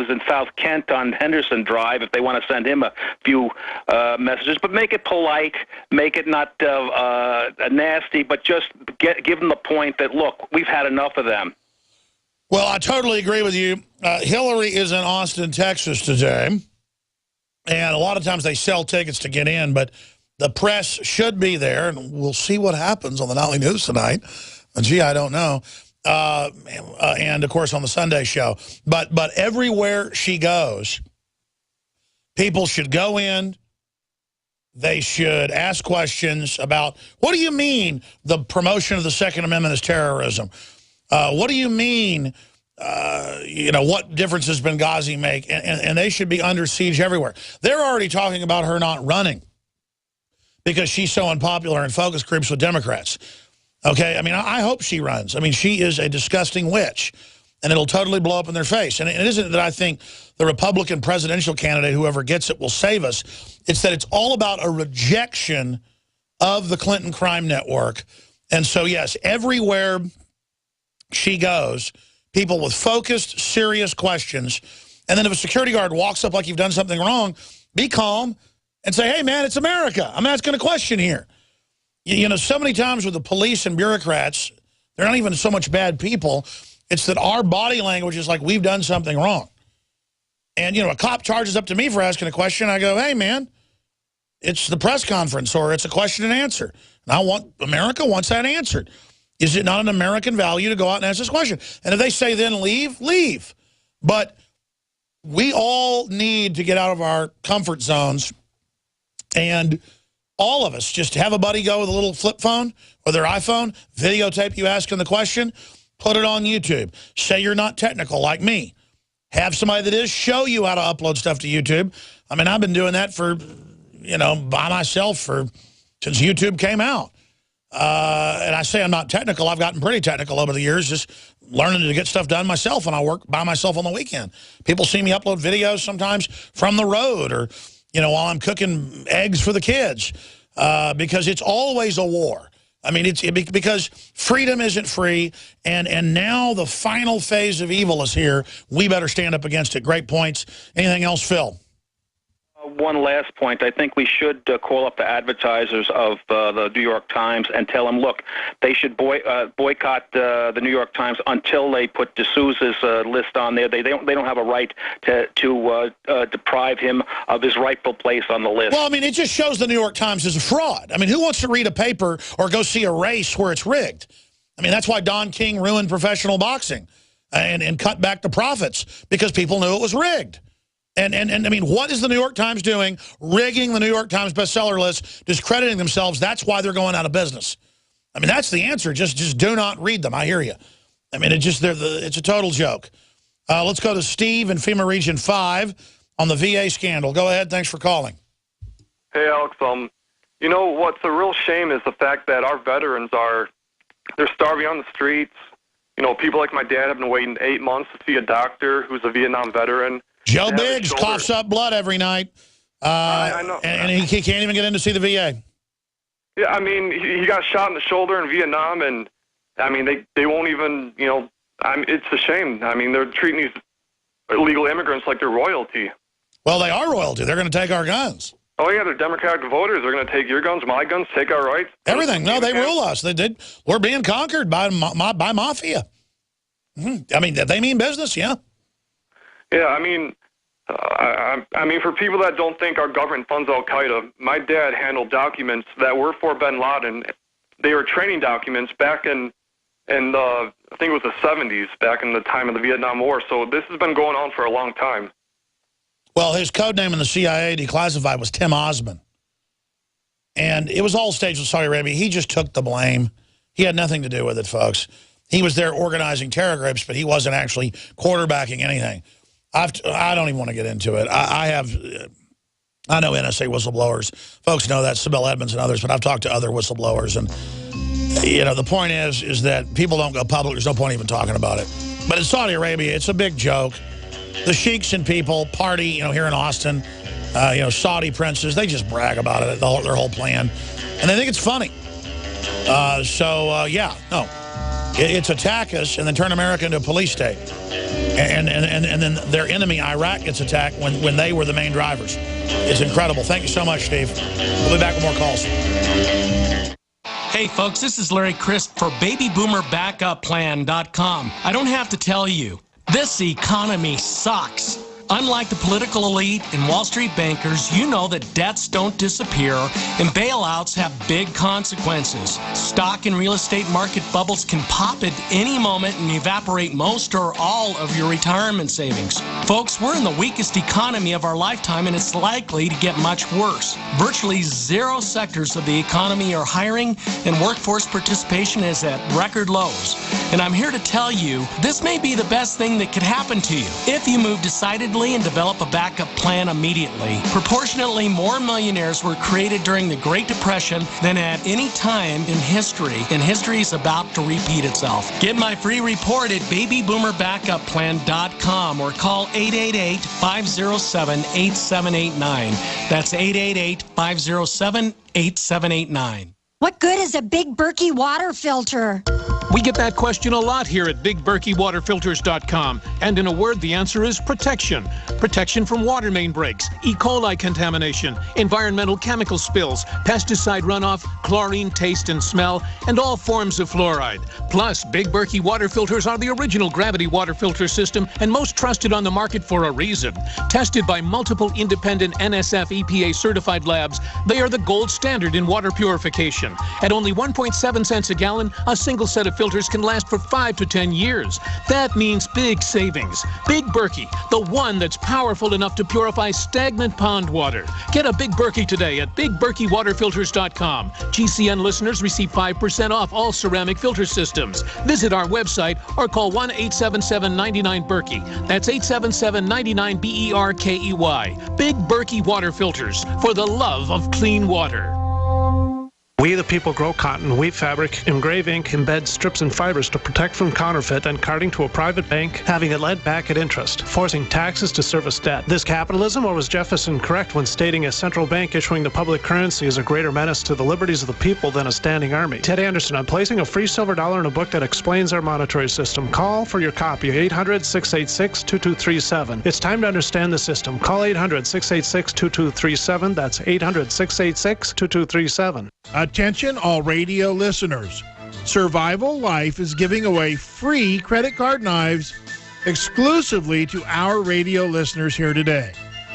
lives in South Kent on Henderson Drive if they want to send him a few messages. But make it polite, make it not nasty, but just give them the point that, look, we've had enough of them. Well, I totally agree with you. Hillary is in Austin, Texas today, and a lot of times they sell tickets to get in, but the press should be there, and we'll see what happens on the Nightly News tonight. Gee, I don't know. And, of course, on the Sunday show. But everywhere she goes, people should go in. They should ask questions about, what do you mean the promotion of the Second Amendment is terrorism? What do you mean, what difference does Benghazi make? And they should be under siege everywhere. They're already talking about her not running because she's so unpopular in focus groups with Democrats. Okay, I mean, I hope she runs. I mean, she is a disgusting witch, and it'll totally blow up in their face. And it isn't that I think the Republican presidential candidate, whoever gets it, will save us. It's that it's all about a rejection of the Clinton crime network. And so, yes, everywhere she goes, people with focused, serious questions. And then if a security guard walks up like you've done something wrong, be calm and say, hey, man, it's America. I'm asking a question here. You know, so many times with the police and bureaucrats, they're not even so much bad people. It's that our body language is like we've done something wrong. And, a cop charges up to me for asking a question. I go, hey, man, it's the press conference or it's a question and answer. And America wants that answered. Is it not an American value to go out and ask this question? And if they say then leave, leave. But we all need to get out of our comfort zones, and all of us just have a buddy go with a little flip phone or their iPhone, videotape you asking the question, put it on YouTube. Say you're not technical like me. Have somebody that is, show you how to upload stuff to YouTube. I mean, I've been doing that for, by myself since YouTube came out. And I say I'm not technical. I've gotten pretty technical over the years, just learning to get stuff done myself when I work by myself on the weekend. People see me upload videos sometimes from the road or, while I'm cooking eggs for the kids, because it's always a war. I mean, because freedom isn't free, and now the final phase of evil is here. We better stand up against it. Great points. Anything else, Phil? One last point. I think we should call up the advertisers of the New York Times and tell them, look, they should boycott the New York Times until they put D'Souza's list on there. They don't have a right to deprive him of his rightful place on the list. Well, I mean, it just shows the New York Times is a fraud. I mean, who wants to read a paper or go see a race where it's rigged? I mean, that's why Don King ruined professional boxing and cut back the profits, because people knew it was rigged. And I mean, what is the New York Times doing? Rigging the New York Times bestseller list, discrediting themselves. That's why they're going out of business. I mean, that's the answer. Just do not read them. I hear you. I mean, it's a total joke. Let's go to Steve in FEMA Region 5 on the VA scandal. Go ahead. Thanks for calling. Hey, Alex. What's a real shame is the fact that our veterans they're starving on the streets. People like my dad have been waiting 8 months to see a doctor who's a Vietnam veteran. Joe Biggs coughs up blood every night, I know. and he can't even get in to see the VA. Yeah, I mean, he got shot in the shoulder in Vietnam, and, I mean, they won't even, it's a shame. I mean, they're treating these illegal immigrants like they're royalty. Well, they are royalty. They're going to take our guns. Oh, yeah, they're Democratic voters. They're going to take your guns, my guns, take our rights. Everything. No, they rule us. They did. We're being conquered by mafia. I mean, they mean business, yeah. Yeah, I mean, for people that don't think our government funds Al-Qaeda, my dad handled documents that were for bin Laden. They were training documents back in I think it was the 70s, back in the time of the Vietnam War. So this has been going on for a long time. Well, his code name in the CIA declassified was Tim Osman. And it was all staged with Saudi Arabia. He just took the blame. He had nothing to do with it, folks. He was there organizing terror groups, but he wasn't actually quarterbacking anything. I don't even want to get into it. I know NSA whistleblowers. Folks know that, Sibel Edmonds and others, but I've talked to other whistleblowers. And, the point is that people don't go public. There's no point even talking about it. But in Saudi Arabia, it's a big joke. The sheiks and people party, here in Austin, Saudi princes, they just brag about it, their whole plan. And they think it's funny. It's attack us and then turn America into a police state. And then their enemy, Iraq, gets attacked when they were the main drivers. It's incredible. Thank you so much, Steve. We'll be back with more calls. Hey, folks, this is Larry Crisp for BabyBoomerBackupPlan.com. I don't have to tell you, this economy sucks. Unlike the political elite and Wall Street bankers, you know that debts don't disappear and bailouts have big consequences. Stock and real estate market bubbles can pop at any moment and evaporate most or all of your retirement savings. Folks, we're in the weakest economy of our lifetime, and it's likely to get much worse. Virtually zero sectors of the economy are hiring, and workforce participation is at record lows. And I'm here to tell you, this may be the best thing that could happen to you if you move decidedly and develop a backup plan immediately. Proportionately more millionaires were created during the Great Depression than at any time in history, and history is about to repeat itself. Get my free report at BabyBoomerBackupPlan.com or call 888-507-8789. That's 888-507-8789. What good is a Big Berkey water filter? We get that question a lot here at BigBerkeyWaterFilters.com. And in a word, the answer is protection. Protection from water main breaks, E. coli contamination, environmental chemical spills, pesticide runoff, chlorine taste and smell, and all forms of fluoride. Plus, Big Berkey water filters are the original gravity water filter system and most trusted on the market for a reason. Tested by multiple independent NSF EPA certified labs, they are the gold standard in water purification. At only 1.7 cents a gallon, a single set of filters can last for 5 to 10 years. That means big savings. Big Berkey, the one that's powerful enough to purify stagnant pond water. Get a Big Berkey today at BigBerkeyWaterFilters.com. GCN listeners receive 5% off all ceramic filter systems. Visit our website or call 1-877-99-BERKEY. That's 877-99-BERKEY. Big Berkey Water Filters, for the love of clean water. We the people grow cotton, weave fabric, engrave ink, embed strips and fibers to protect from counterfeit and carting to a private bank, having it lent back at interest, forcing taxes to service debt. This capitalism, or was Jefferson correct when stating a central bank issuing the public currency is a greater menace to the liberties of the people than a standing army? Ted Anderson, I'm placing a free silver dollar in a book that explains our monetary system. Call for your copy, 800-686-2237. It's time to understand the system. Call 800-686-2237. That's 800-686-2237. Attention all radio listeners. Survival Life is giving away free credit card knives exclusively to our radio listeners here today.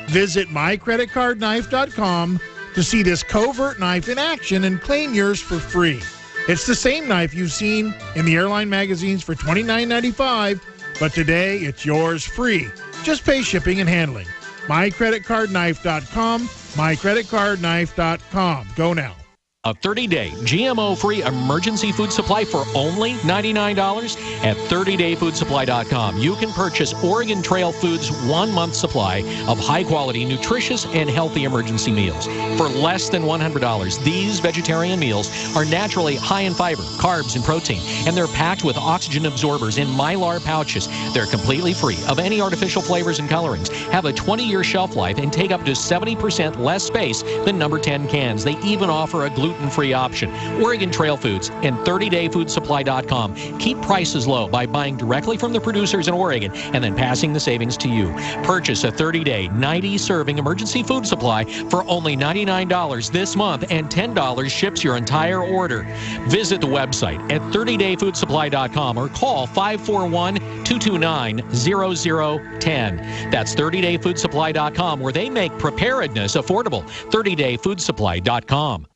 Visit mycreditcardknife.com to see this covert knife in action and claim yours for free. It's the same knife you've seen in the airline magazines for $29.95, but today it's yours free. Just pay shipping and handling. mycreditcardknife.com, mycreditcardknife.com. Go now. A 30-day GMO-free emergency food supply for only $99 at 30dayfoodsupply.com. You can purchase Oregon Trail Foods' 1-month supply of high-quality, nutritious, and healthy emergency meals. For less than $100, these vegetarian meals are naturally high in fiber, carbs, and protein, and they're packed with oxygen absorbers in Mylar pouches. They're completely free of any artificial flavors and colorings, have a 20-year shelf life, and take up to 70% less space than number 10 cans. They even offer a gluten-free option. Oregon Trail Foods and 30dayfoodsupply.com keep prices low by buying directly from the producers in Oregon and then passing the savings to you. Purchase a 30-day, 90-serving emergency food supply for only $99 this month, and $10 ships your entire order. Visit the website at 30dayfoodsupply.com or call 541-229-0010. That's 30dayfoodsupply.com, where they make preparedness affordable. 30dayfoodsupply.com.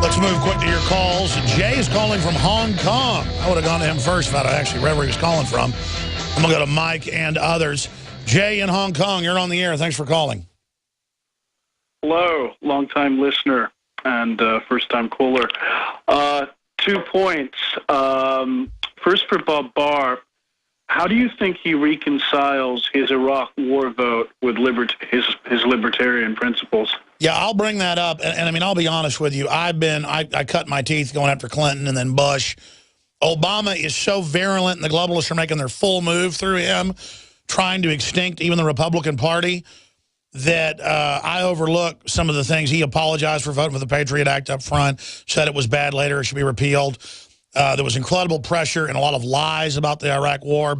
Let's move quick to your calls. Jay is calling from Hong Kong. I would have gone to him first if I'd actually read where he was calling from. I'm going to go to Mike and others. Jay in Hong Kong, you're on the air. Thanks for calling. Hello, long-time listener and first-time caller. 2 points. First for Bob Barr. How do you think he reconciles his Iraq war vote with his libertarian principles? Yeah, I'll bring that up. And I mean, I'll be honest with you. I cut my teeth going after Clinton and then Bush. Obama is so virulent, and the globalists are making their full move through him, trying to extinct even the Republican Party. that I overlook some of the things. He apologized for voting for the Patriot Act up front, said it was bad later, it should be repealed. There was incredible pressure and a lot of lies about the Iraq war.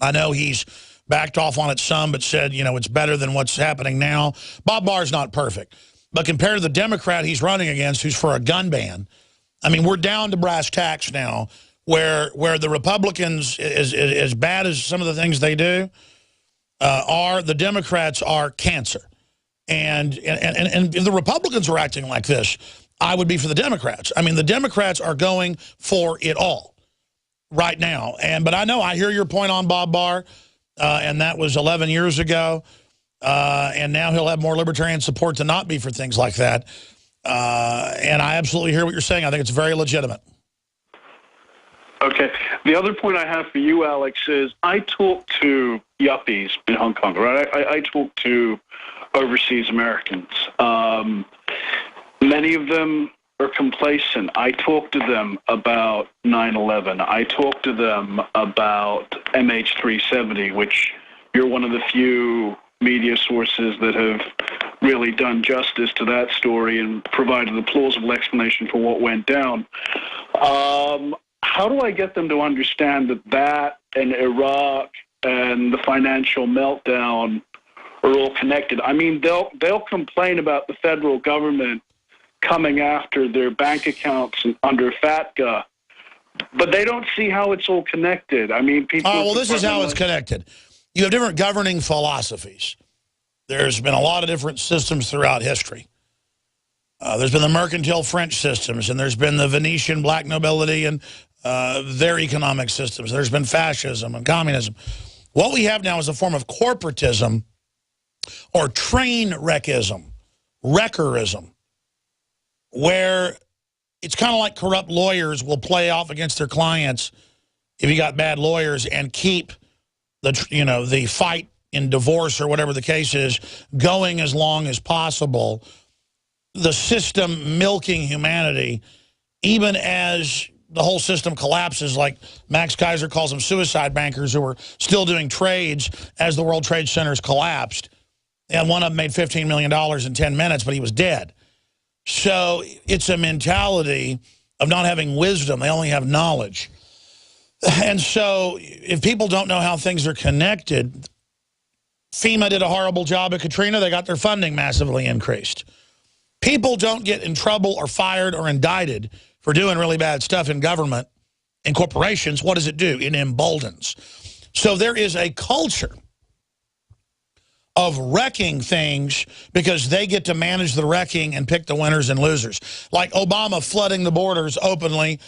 I know he's backed off on it some, but said, you know, it's better than what's happening now. Bob Barr's not perfect. But compared to the Democrat he's running against, who's for a gun ban, I mean, we're down to brass tacks now, where the Republicans, as bad as some of the things they do, the Democrats are cancer. And if the Republicans were acting like this, I would be for the Democrats. I mean, the Democrats are going for it all right now. But I hear your point on Bob Barr, and that was 11 years ago. And now he'll have more libertarian support to not be for things like that. And I absolutely hear what you're saying. I think it's very legitimate. Okay. The other point I have for you, Alex, is I talk to yuppies in Hong Kong, right? I talk to overseas Americans. Many of them are complacent. I talk to them about 9/11. I talk to them about MH370, which you're one of the few media sources that have really done justice to that story and provided a plausible explanation for what went down. How do I get them to understand that and Iraq and the financial meltdown are all connected? I mean, they'll complain about the federal government coming after their bank accounts under FATCA, but they don't see how it's all connected. I mean, people... Oh, well, this is how it's connected. You have different governing philosophies. There's been a lot of different systems throughout history. There's been the mercantile French systems, and there's been the Venetian black nobility and their economic systems. There's been fascism and communism. What we have now is a form of corporatism or train wreckism, wreckerism, where it's kind of like corrupt lawyers will play off against their clients if you got bad lawyers and keep the fight in divorce or whatever the case is going as long as possible. The system milking humanity, even as the whole system collapses, like Max Kaiser calls them suicide bankers who were still doing trades as the World Trade Centers collapsed. And one of them made $15 million in 10 minutes, but he was dead. So it's a mentality of not having wisdom. They only have knowledge. And so if people don't know how things are connected, FEMA did a horrible job at Katrina. They got their funding massively increased. People don't get in trouble or fired or indicted for doing really bad stuff in government and corporations. What does it do? It emboldens. So there is a culture of wrecking things because they get to manage the wrecking and pick the winners and losers. Like Obama flooding the borders openly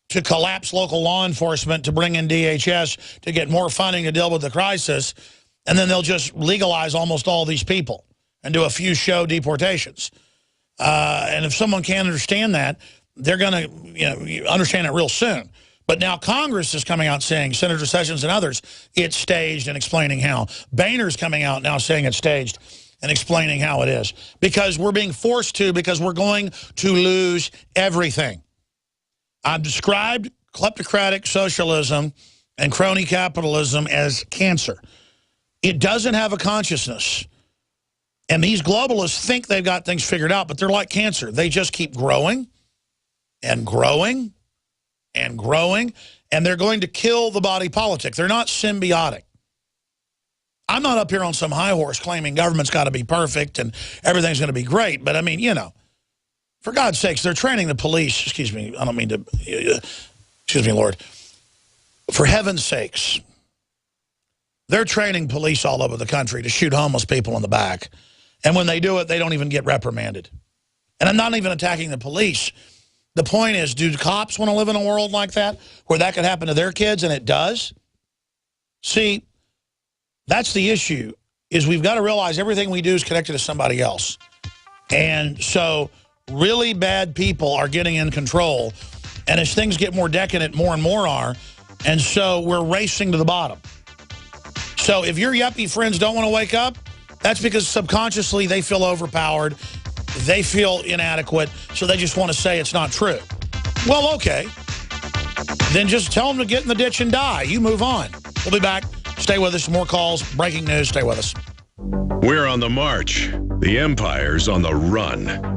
to collapse local law enforcement, to bring in DHS, to get more funding to deal with the crisis, and then they'll just legalize almost all these people and do a few show deportations. And if someone can't understand that, they're going to understand it real soon. But now Congress is coming out saying, Senator Sessions and others, it's staged and explaining how. Boehner's coming out now saying it's staged and explaining how it is. Because we're being forced to, because we're going to lose everything. I've described kleptocratic socialism and crony capitalism as cancer. It doesn't have a consciousness. And these globalists think they've got things figured out, but they're like cancer. They just keep growing and growing and growing, and they're going to kill the body politic. They're not symbiotic. I'm not up here on some high horse claiming government's got to be perfect and everything's going to be great, but I mean, for God's sakes, they're training the police. Excuse me, I don't mean to, excuse me, Lord. For heaven's sakes, they're training police all over the country to shoot homeless people in the back. And when they do it, they don't even get reprimanded. And I'm not even attacking the police. The point is, do cops want to live in a world like that, where that could happen to their kids, and it does? See, that's the issue, is we've got to realize everything we do is connected to somebody else. And so really bad people are getting in control. And as things get more decadent, more and more are. And so we're racing to the bottom. So if your yuppie friends don't want to wake up, that's because subconsciously they feel overpowered. They feel inadequate, so they just want to say it's not true. Well, okay. Then just tell them to get in the ditch and die. You move on. We'll be back. Stay with us. More calls, breaking news. Stay with us. We're on the march. The empire's on the run.